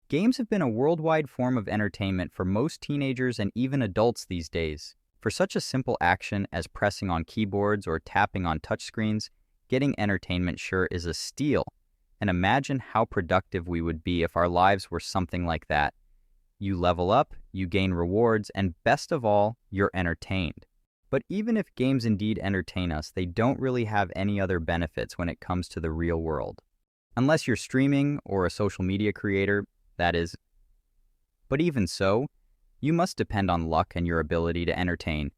Games have been a worldwide form of entertainment for most teenagers and even adults these days. For such a simple action as pressing on keyboards or tapping on touchscreens, getting entertainment sure is a steal. And imagine how productive we would be if our lives were something like that. You level up, you gain rewards, and best of all, you're entertained. But even if games indeed entertain us, they don't really have any other benefits when it comes to the real world. Unless you're streaming or a social media creator, that is. But even so, you must depend on luck and your ability to entertain.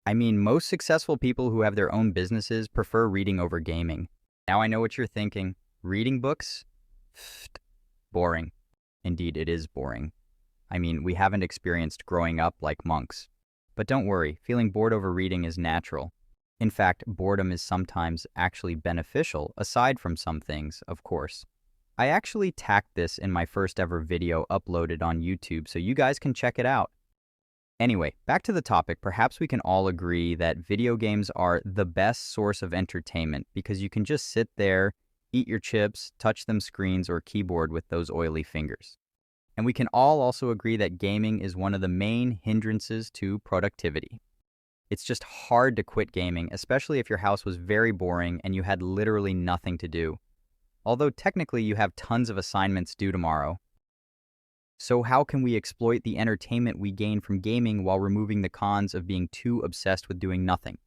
I mean, most successful people who have their own businesses prefer reading over gaming. Now I know what you're thinking. Reading books? Pfft, boring. Indeed, it is boring. I mean, we haven't experienced growing up like monks. But don't worry, feeling bored over reading is natural. In fact, boredom is sometimes actually beneficial, aside from some things, of course. I actually tacked this in my first ever video uploaded on YouTube, so you guys can check it out. Anyway, back to the topic. Perhaps we can all agree that video games are the best source of entertainment because you can just sit there, eat your chips, touch them screens or keyboard with those oily fingers. And we can all also agree that gaming is one of the main hindrances to productivity. It's just hard to quit gaming, especially if your house was very boring and you had literally nothing to do. Although technically you have tons of assignments due tomorrow. So how can we exploit the entertainment we gain from gaming while removing the cons of being too obsessed with doing nothing?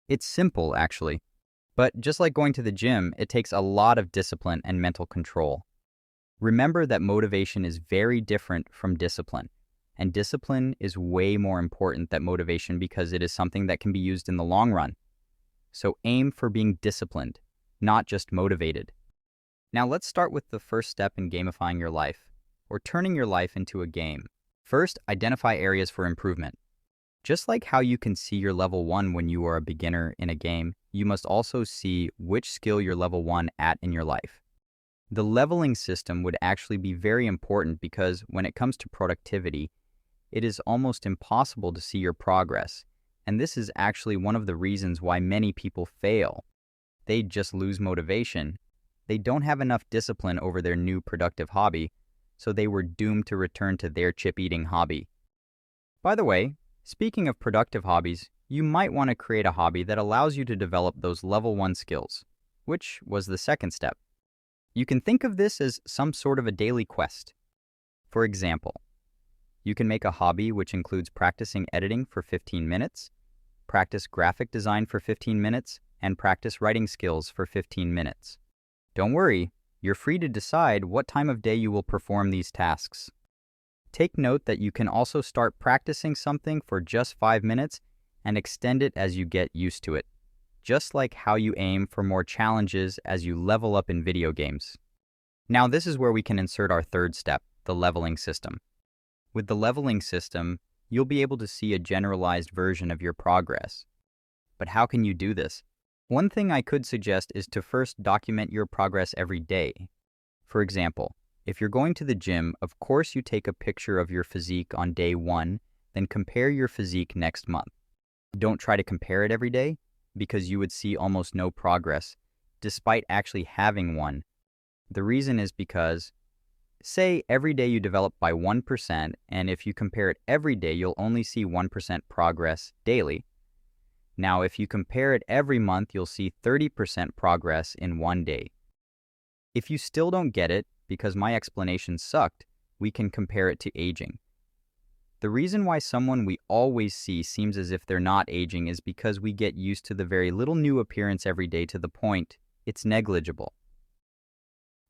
It's simple, actually. But just like going to the gym, it takes a lot of discipline and mental control. Remember that motivation is very different from discipline. And discipline is way more important than motivation because it is something that can be used in the long run. So aim for being disciplined, not just motivated. Now let's start with the first step in gamifying your life, or turning your life into a game. First, identify areas for improvement. Just like how you can see your level 1 when you are a beginner in a game, you must also see which skill you're level 1 at in your life. The leveling system would actually be very important because when it comes to productivity, it is almost impossible to see your progress, and this is actually one of the reasons why many people fail. They just lose motivation. They don't have enough discipline over their new productive hobby, so they were doomed to return to their chip-eating hobby. By the way, speaking of productive hobbies, you might want to create a hobby that allows you to develop those level 1 skills, which was the second step. You can think of this as some sort of a daily quest. For example, you can make a hobby which includes practicing editing for 15 minutes, practice graphic design for 15 minutes, and practice writing skills for 15 minutes. Don't worry, you're free to decide what time of day you will perform these tasks. Take note that you can also start practicing something for just 5 minutes and extend it as you get used to it, just like how you aim for more challenges as you level up in video games. Now this is where we can insert our third step, the leveling system. With the leveling system, you'll be able to see a generalized version of your progress. But how can you do this? One thing I could suggest is to first document your progress every day. For example, if you're going to the gym, of course you take a picture of your physique on day 1, then compare your physique next month. Don't try to compare it every day, because you would see almost no progress, despite actually having one. The reason is because, say every day you develop by 1%, and if you compare it every day, you'll only see 1% progress daily. Now, if you compare it every month, you'll see 30% progress in one day. If you still don't get it, because my explanation sucked, we can compare it to aging. The reason why someone we always see seems as if they're not aging is because we get used to the very little new appearance every day to the point it's negligible.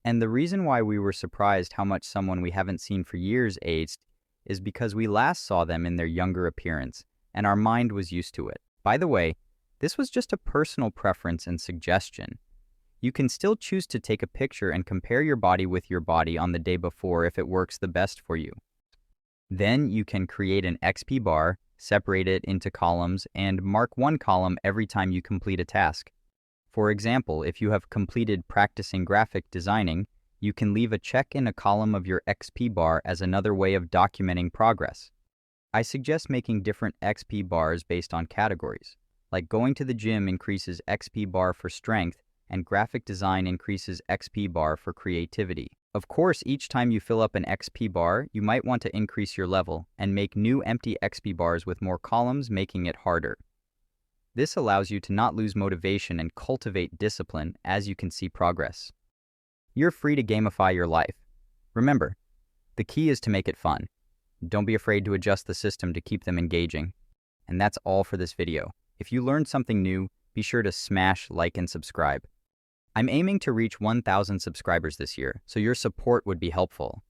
And the reason why we were surprised how much someone we haven't seen for years aged is because we last saw them in their younger appearance, and our mind was used to it. By the way, this was just a personal preference and suggestion. You can still choose to take a picture and compare your body with your body on the day before if it works the best for you. Then you can create an XP bar, separate it into columns, and mark one column every time you complete a task. For example, if you have completed practicing graphic designing, you can leave a check in a column of your XP bar as another way of documenting progress. I suggest making different XP bars based on categories, like going to the gym increases XP bar for strength and graphic design increases XP bar for creativity. Of course, each time you fill up an XP bar, you might want to increase your level and make new empty XP bars with more columns, making it harder. This allows you to not lose motivation and cultivate discipline as you can see progress. You're free to gamify your life. Remember, the key is to make it fun. Don't be afraid to adjust the system to keep them engaging. And that's all for this video. If you learned something new, be sure to smash like and subscribe. I'm aiming to reach 1,000 subscribers this year, so your support would be helpful.